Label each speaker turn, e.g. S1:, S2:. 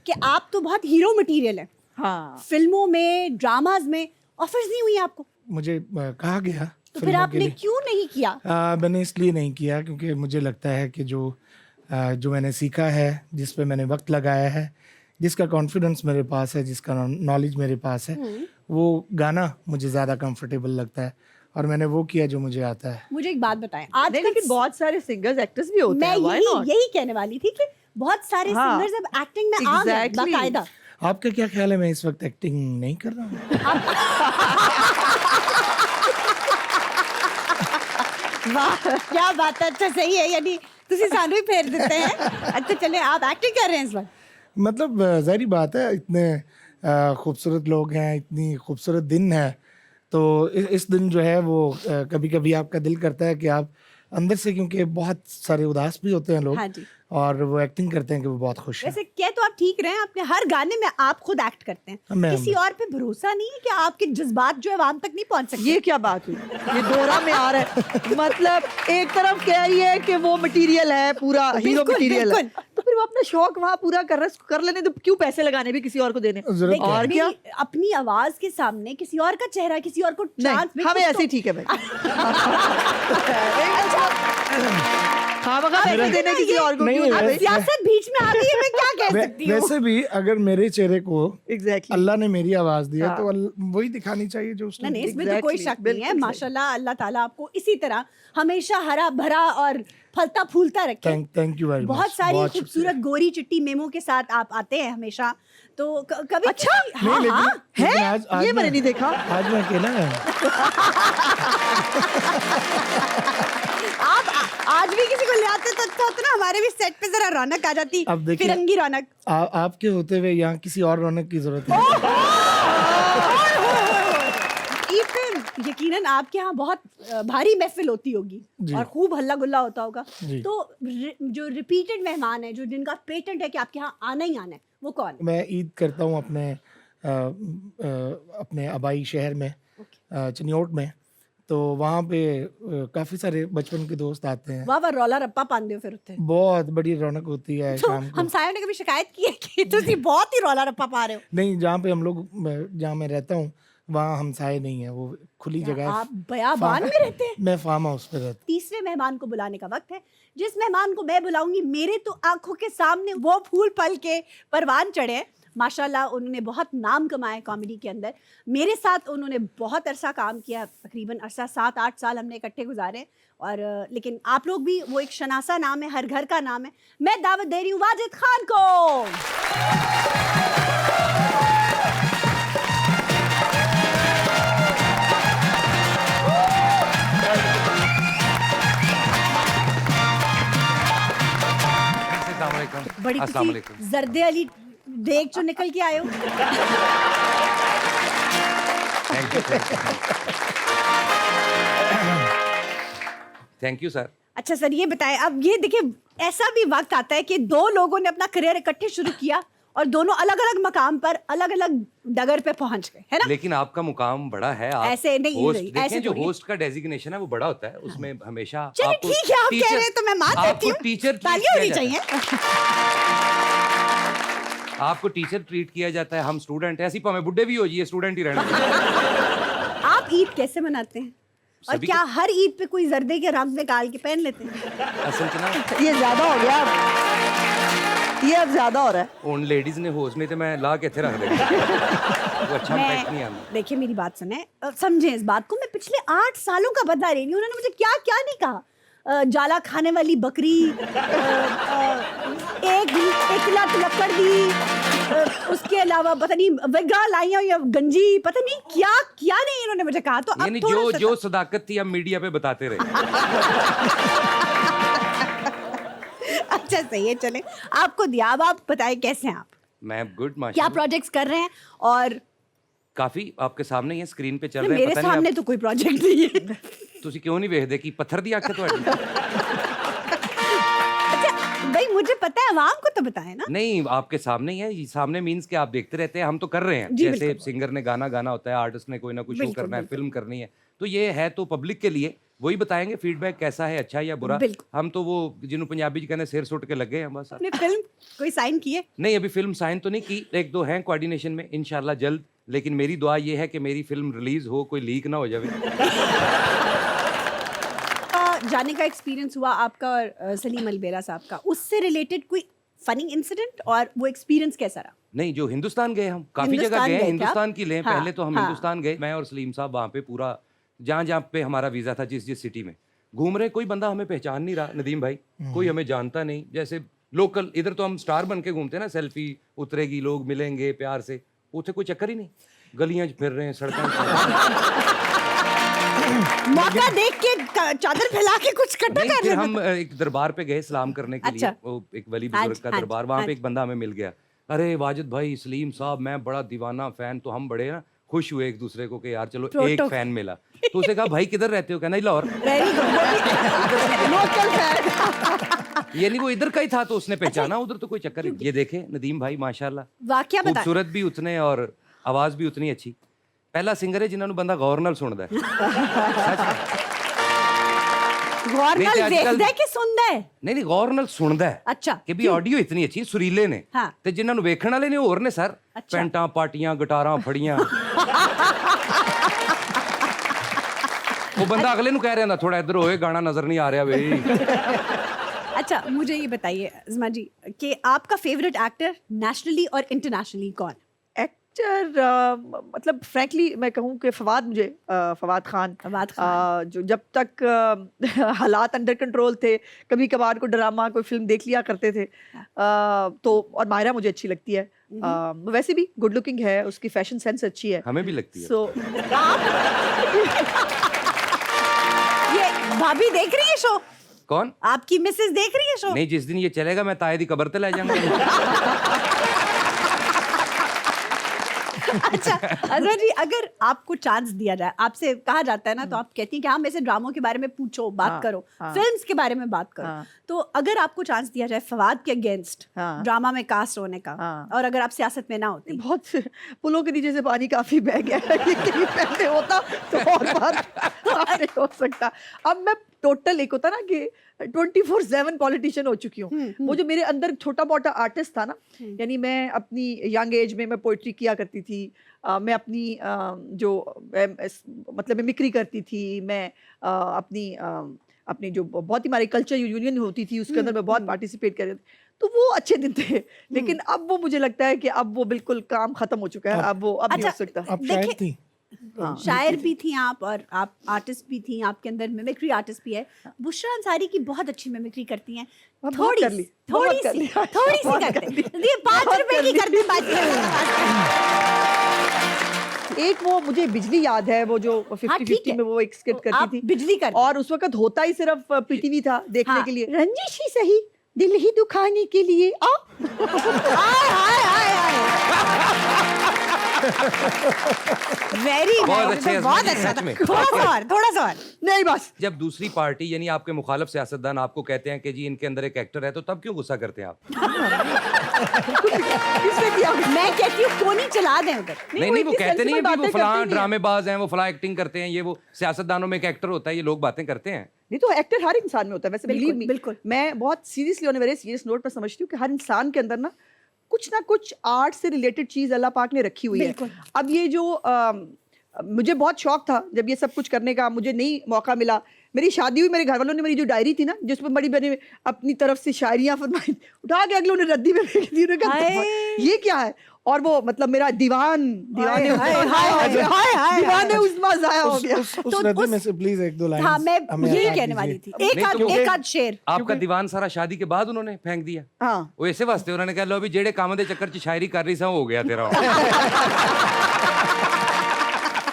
S1: कि आप तो बहुत हीरो मटेरियल है।
S2: हाँ,
S1: फिल्मों में, ड्रामाज में ऑफर्स नहीं हुई आपको?
S3: मुझे कहा गया
S1: तो फिर
S3: फिल्मों के
S1: आपने
S3: लिए।
S1: क्यों नहीं किया?
S3: मैंने इसलिए नहीं किया क्योंकि मुझे लगता है कि जो मैंने सीखा है, जिस पे मैंने वक्त लगाया है, जिसका कॉन्फिडेंस मेरे पास है, जिसका नॉलेज मेरे पास है, वो गाना मुझे ज़्यादा कंफर्टेबल लगता है और मैंने वो किया जो मुझे आता है।
S1: मुझे एक बात बताएं,
S2: नहीं,
S1: आजकल
S2: लेकिन बहुत सारे सिंगर्स एक्टर्स भी होते
S1: मैं
S2: हैं, why not?
S1: यही कहने वाली थी कि बहुत सारे
S2: हाँ,
S1: सिंगर्स अब एक्टिंग में आ गए
S2: exactly.
S1: बाकायदा।
S3: आपका क्या ख्याल है, मैं इस वक्त एक्टिंग नहीं कर रहा हूँ?
S1: वाह क्या बात है, अच्छा सही है, यानी तुसी सानू ही फेर देते हैं। अच्छा चले, आप एक्टिंग कर रहे हैं इस वक्त?
S3: मतलब ज़ाहिर बात है, इतने खूबसूरत लोग हैं, इतनी खूबसूरत दिन है, तो इस दिन जो है वो कभी कभी आपका दिल करता है कि आप अंदर से, क्योंकि बहुत सारे उदास भी होते हैं लोग,
S1: हाँ जी।
S3: और वो एक्टिंग करते हैं कि वो बहुत खुश हैं।
S1: वैसे क्या तो आप ठीक रहे हैं, आपने हर गाने में आप खुद एक्ट करते हैं,
S3: मैं-
S1: किसी और पे भरोसा नहीं है कि आपके जज्बात जो है आवाम तक नहीं पहुंच सकते?
S2: ये क्या बात हुई? ये दोहरा में आ रहा है। मतलब एक तरफ कह रही है कि वो मटेरियल है, पूरा हीरो
S1: बिल्कुल,
S2: मटेरियल है,
S1: बिल्कुल।
S2: तो फिर वो अपना शौक वहाँ पूरा कर रहा है, कर लेने तो क्यों पैसे लगाने भी किसी और को देने?
S3: जरूरत
S1: देखिए,
S2: और क्या?
S1: अपनी आवाज के सामने किसी और का चेहरा, किसी और को चांस
S2: नहीं, हमें ऐसे ही ठीक है भाई। हाँ, मगर पैसे देने किसी और को
S3: नहीं,
S2: क्यों?
S1: अब सियासत बीच में आ गई है, मैं क्या कह सकती हूँ?
S3: वैसे भी अगर मेरे चेहरे को
S2: एग्जैक्टली।
S3: अल्लाह ने मेरी आवाज दी है,
S2: हाँ।
S3: तो वही दिखानी चाहिए जो उसने
S1: नहीं,
S3: दी।
S1: इसमें तो कोई
S2: Exactly,
S1: शक नहीं है।
S2: बिल्कुल सही।
S1: माशाल्लाह, अल्लाह ताला आपको इसी तरह हमेशा हरा भरा और फलता फूलता रखे।
S3: Thank you very much.
S1: बहुत सारी
S3: बहुत
S1: खूबसूरत गोरी चिट्टी मेमो के साथ आप आते हैं हमेशा, तो कभी
S2: अच्छा,
S1: हाँ
S3: नहीं,
S1: हाँ
S3: लेकिन
S2: है?
S3: आज
S2: ये मैंने नहीं देखा।
S3: आज मैं अकेला है।
S1: आप आज भी किसी को ले आते तो अच्छा होता ना, हमारे भी सेट पे जरा रौनक आ जाती,
S3: अब देखिए,
S1: फिरंगी रौनक।
S3: आपके होते हुए यहाँ किसी और रौनक की जरूरत है।
S1: ईद पे यकीनन आपके यहाँ बहुत भारी महफिल होती होगी
S3: जी।
S1: और खूब हल्ला गुल्ला होता होगा,
S3: जी।
S1: तो जो रिपीटेड मेहमान है, जो जिनका पेटेंट है कि आपके यहाँ आना ही आना है, वो कौन है?
S3: मैं ईद करता हूँ अपने आबाई शहर में, चनियोट में, तो वहाँ पे काफ़ी सारे बचपन के दोस्त आते हैं।
S1: वाह वाह, रौला रप्पा पांदे हो फिर उत्ते।
S3: बहुत बड़ी रौनक होती है
S1: तो
S3: शाम को।
S1: हमसायों ने कभी शिकायत की है कि तुसी बहुत ही रौला रप्पा पा रहे हो?
S3: नहीं, जहाँ मैं रहता हूँ वहाँ हमसाए नहीं है, वो खुली जगह है।
S1: आप बयाबान में रहते हैं?
S3: मैं फार्म हाउस पे रहता हूँ।
S1: तीसरे मेहमान को बुलाने का वक्त है। जिस मेहमान को मैं बुलाऊंगी, मेरे तो आंखों के सामने वो फूल पल के परवान चढ़े हैं। माशाल्लाह, उन्होंने बहुत नाम कमाए कॉमेडी के अंदर। मेरे साथ उन्होंने बहुत अरसा काम किया, तकरीबन अरसा 7-8 साल हमने इकट्ठे गुजारे। और लेकिन आप लोग भी, वो एक शनासा नाम है, हर घर का नाम है। मैं दावत दे रही हूँ वाजिद खान को। बड़ी
S4: अस्सलाम
S1: किसी
S4: वालेकुम।
S1: जर्दे अली देख जो निकल के आए हो।
S4: Thank you sir.
S1: अच्छा सर, ये बताएं, अब ये देखिए, ऐसा भी वक्त आता है कि दो लोगों ने अपना करियर इकट्ठे शुरू किया और दोनों अलग अलग मकाम पर, अलग अलग डगर पे पहुंच गए, है ना?
S4: लेकिन आपका मुकाम बड़ा है। आप
S1: ऐसे नहीं,
S4: होस्ट
S1: नहीं,
S4: देखें,
S1: ऐसे
S4: जो
S1: थोड़ी है।
S4: होस्ट का डेजिग्नेशन है वो बड़ा होता है, उसमें हमेशा
S1: चलिए
S4: आपको
S1: ठीक है, आप कह
S4: टीचर-
S1: रहे हैं तो मैं मान लेती
S4: आपको
S1: हूँ।
S4: टीचर
S1: तालियां होनी चाहिए।
S4: आपको टीचर ट्रीट किया जाता है, हम स्टूडेंट हैं। ऐसी हमें बुड्ढे भी हो जाइए, स्टूडेंट ही रहना।
S1: आप ईद कैसे मनाते हैं? और
S4: सभी
S1: क्या हर ईद पे कोई जर्दे के रंग निकाल के पहन लेते हैं?
S4: असल में ना,
S2: ये ज्यादा हो गया अब। ये अब ज्यादा हो रहा है।
S4: उन लेडीज ने होस्ट नहीं तो मैं ला के थे रख देगा। वो अच्छा इम्पैक्ट नहीं आता।
S1: देखिए, मेरी बात सुने, समझे इस बात को। मैं पिछले 8 सालों का बदला रही हूँ। उन्होंने मुझे क्या क्या नहीं कहा। जाला खाने वाली बकरी, एक लाख लकड़ दी, उसके अलावा पता नहीं वेगा लाइया या गंजी, पता नहीं क्या क्या नहीं इन्होंने मुझे कहा। तो अब
S4: यानी
S1: थोड़ा सा
S4: जो सदाकत थी हम मीडिया पे बताते रहे।
S1: अच्छा सही है, चले आपको दिया। अब आप बताएं कैसे हैं आप,
S4: मैं गुड
S1: क्या
S4: माशाल्लाह।
S1: प्रोजेक्ट्स कर रहे हैं? और
S4: काफी आपके सामने ये स्क्रीन पे चल रहे हैं।
S1: मेरे
S4: पता नहीं
S1: सामने तो कोई प्रोजेक्ट नहीं है।
S4: ਤੁਸੀਂ ਕਿਉਂ नहीं ਵੇਖਦੇ कि पत्थर दी आंखें तो
S1: अच्छा भाई, मुझे पता है, आवाम को तो बताएं ना।
S4: नहीं, आपके सामने ही है। ये सामने मीन्स कि आप देखते रहते हैं, हम तो कर रहे हैं।
S1: जी,
S4: जैसे
S1: बिल्कुल।
S4: सिंगर ने गाना गाना होता है, आर्टिस्ट ने कोई ना कोई शो
S1: बिल्कुल,
S4: करना है,
S1: बिल्कुल।
S4: फिल्म करनी है, तो ये है तो पब्लिक के लिए, वही बताएंगे फीडबैक कैसा है, अच्छा है या बुरा।
S1: बिल्कुल।
S4: हम तो वो जिन्हों पंजाबी च कहते सिर सुट के लगे हैं बस।
S1: अपने फिल्म कोई साइन किए?
S4: नहीं, अभी फिल्म साइन तो नहीं की, एक दो हैं कोऑर्डिनेशन में, इंशाल्लाह जल्द। लेकिन मेरी दुआ ये है कि मेरी फिल्म रिलीज हो, कोई लीक ना हो जाए।
S1: जाने का एक्सपीरियंस हुआ आपका और सलीम अलबेला साहब का, उससे रिलेटेड कोई फनी इंसिडेंट, और वो एक्सपीरियंस कैसा रहा?
S4: नहीं, जो हिंदुस्तान गए हम, काफी जगह
S1: हिंदुस्तान
S4: गए,
S1: गए क्या?
S4: हिंदुस्तान की लें।
S1: हाँ,
S4: पहले तो हम
S1: हाँ।
S4: हिंदुस्तान गए, मैं और सलीम साहब वहाँ पे पूरा जहाँ पे हमारा वीजा था, जिस जिस सिटी में घूम रहे, कोई बंदा हमें पहचान नहीं रहा नदीम भाई, कोई हमें जानता नहीं। जैसे लोकल इधर तो हम स्टार बन के घूमते हैं ना, सेल्फी उतरेगी, लोग मिलेंगे प्यार से, उसे कोई चक्कर ही नहीं, गलियां फिर रहे हैं, सड़कें।
S1: मौका देख के चादर फैला के कुछ कट्टा
S4: नहीं,
S1: कर
S4: फिर
S1: लेना
S4: हम एक दरबार पे गए सलाम करने के लिए,
S1: अच्छा।
S4: वो एक वली
S1: हाँ
S4: बुजुर्ग
S1: जी,
S4: का
S1: हाँ
S4: दरबार,
S1: जी,
S4: वहाँ
S1: हाँ
S4: पे एक
S1: जी।
S4: बंदा हमें मिल गया। अरे वाजिद भाई, सलीम साहब, मैं बड़ा दीवाना फैन। तो हम बड़े ना खुश हुए एक दूसरे को कि यार चलो एक
S1: प्रोटो-
S4: फैन मिला। तो उसे कहा भाई किधर रहते हो? कहना Lahore.
S1: Very good, local fan.
S4: यानी वो इधर का ही था, तो उसने पहचाना, उधर तो कोई चक्कर नहीं। ये देखे नदीम भाई माशाल्लाह,
S1: वाकया बता।
S4: खूबसूरत भी उतने और आवाज भी उतनी अच्छी। पहला सिंगर है जिन्होंने बंदा गौर नाल सुनदा है।
S1: गौर
S4: नहीं,
S1: नाल
S4: ते अजकल-
S1: देखदा है कि सुनदा है?
S4: नहीं गौर नाल सुनदा है
S1: अच्छा,
S4: कि भी ऑडियो इतनी अच्छी सुरीले ने,
S1: हाँ।
S4: ਤੇ ਜਿਨ੍ਹਾਂ ਨੂੰ ਵੇਖਣ ਵਾਲੇ ਨੇ ਹੋਰ ਨੇ ਸਰ,
S1: ਅੱਛਾ।
S4: ਪੈਂਟਾਂ ਪਾਟੀਆਂ ਗਿਟਾਰਾਂ ਫੜੀਆਂ। ਉਹ ਬੰਦਾ ਅਗਲੇ ਨੂੰ ਕਹਿ ਰਿਹਾ ਹੁੰਦਾ ਥੋੜਾ ਇੱਧਰ ਹੋਏ, ਗਾਣਾ ਨਜ਼ਰ नहीं आ रहा बे।
S1: अच्छा, मुझे ये बताइए अज़मा जी कि आपका फेवरेट एक्टर नेशनली और इंटरनेशनली कौन?
S2: एक्टर मतलब फ्रैंकली मैं कहूँ कि फवाद, मुझे फवाद खान,
S1: फवाद खान।
S2: जो जब तक हालात अंडर कंट्रोल थे, कभी कभार को ड्रामा कोई फिल्म देख लिया करते थे। तो और मायरा मुझे अच्छी लगती है, वैसे भी गुड लुकिंग है, उसकी फैशन सेंस अच्छी है।
S4: हमें भी लगती है।
S2: सो
S1: ये भाभी देख रही है शो?
S4: कौन?
S1: आपकी मिसेस देख रही है शो?
S4: नहीं, जिस दिन ये चलेगा मैं ताए दी कबर ते ले जाऊंगा।
S1: अच्छा अज़मा जी, अगर आपको चांस दिया जाए, आपसे कहा जाता है ना, तो आप कहती हैं कि हाँ मेरे से ड्रामों के बारे में पूछो, बात
S2: हाँ,
S1: करो,
S2: हाँ।
S1: फिल्म्स के बारे में बात करो,
S2: हाँ।
S1: तो अगर आपको चांस दिया जाए फवाद के अगेंस्ट
S2: हाँ।
S1: ड्रामा में कास्ट होने का,
S2: हाँ।
S1: और अगर आप सियासत में ना होती?
S2: बहुत पुलों के नीचे से पानी काफी बह गया है, ये कहीं पहले होता तो और बात नहीं हो सकता। अब मैं टोटल एक होता ना कि 24/7 पॉलिटिशियन हो चुकी हूँ। वो जो मेरे अंदर छोटा मोटा आर्टिस्ट था ना, यानी मैं अपनी यंग एज में मैं पोइट्री किया करती थी, मैं अपनी मतलब मिमिक्री करती थी, मैं अपनी जो बहुत ही हमारी कल्चर यूनियन होती थी उसके अंदर मैं बहुत पार्टिसिपेट कर रही थी। तो वो अच्छे दिन थे, लेकिन अब वो मुझे लगता है कि अब वो बिल्कुल काम खत्म हो चुका है, अब वो अब नहीं हो
S1: अच्छा,
S2: सकता।
S3: आप शायद
S1: देखिए-
S3: थी।
S1: शायर भी थी आप, और आप आर्टिस्ट भी थी, आपके अंदर मिमिक्री आर्टिस्ट भी है। बुशरा अंसारी की बहुत अच्छी मिमिक्री करती हैं,
S2: बहुत
S1: थोड़ी
S2: कर ली,
S1: सी
S2: बहुत
S1: थोड़ी
S2: कर
S1: सी
S2: ली,
S1: थोड़ी सी
S2: बहुत कर
S1: करते
S2: ली,
S1: ये 5
S2: बहुत
S1: रुपए
S2: कर
S1: की
S2: ली।
S1: करते बात।
S2: एक वो मुझे बिजली याद है, वो जो 50-50 में वो एक स्किट करती
S1: आप
S2: थी,
S1: बिजली कर
S2: और उस वक्त होता ही सिर्फ पीटीवी था देखने
S1: हाँ।
S2: के लिए, रंजिश ही सही दिल ही दुखाने के लिए आ।
S1: हाय हाय हाय हाय वेरी
S4: बहुत अच्छे हैं,
S1: बहुत
S4: सच
S1: अच्छा था।
S4: में।
S1: थोड़ा सा और
S2: नहीं बस
S4: जब दूसरी पार्टी यानी आपके मुखालिफ सियासतदान आपको कहते हैं कि जी इनके अंदर एक एक्टर है, तो तब क्यों गुस्सा करते हैं आप?
S2: किसने किया?
S1: मैं कहती हूँ कोनी चला दें उधर।
S4: नहीं नहीं, वो
S2: इतनी
S4: कहते नहीं है
S2: sensible
S4: कि वो
S2: बातें
S4: फलां
S2: करते नहीं हैं।
S4: ड्रामेबाज हैं, वो फलां एक्टिंग करते हैं, ये वो सियासतदानों में एक एक्टर होता है, ये लोग बातें करते हैं।
S2: नहीं तो एक्टर हर इंसान में होता है वैसे,
S1: बिल्कुल,
S2: बिलीव मी।
S1: बिल्कुल।
S2: मैं बहुत seriously on very serious note पर समझती हूँ कि हर इंसान के अंदर ना कुछ आर्ट से रिलेटेड चीज अल्लाह पाक ने रखी हुई है।
S1: बिल्कुल।
S2: अब ये जो मुझे बहुत शौक था जब ये सब कुछ करने का, मुझे नहीं मौका मिला। मेरी शादी हुई, मेरे घर वालों ने मेरी जो डायरी थी ना जिसमें बड़ी मैंने अपनी तरफ से शायरियां फरमाई, उठा के अगले ने रद्दी में फेंक दी। उन्होंने कहा,
S1: हाय।
S2: ये क्या है? और वो मतलब मेरा दीवाने
S1: हाय, हाय, हाय।
S2: दीवाने उस्मा जाया हो गया।
S3: उस
S1: तो
S3: रद्दी
S1: उस-
S3: में से प्लीज एक दो लाइन
S1: हाँ, मैं
S3: हमें
S1: यही
S3: अता
S1: कहने वाली
S3: कीजिए।
S1: थी।
S4: नहीं, तो
S1: एक आध शेर।
S4: आपका दीवान सारा शादी के बाद उन्होंने फेंक दिया।
S2: हाँ
S4: वो ऐसे वास्ते उन्होंने कहा लो भी जेड़े काम दे चक्कर च शायरी कर रही सा हो गया तेरा।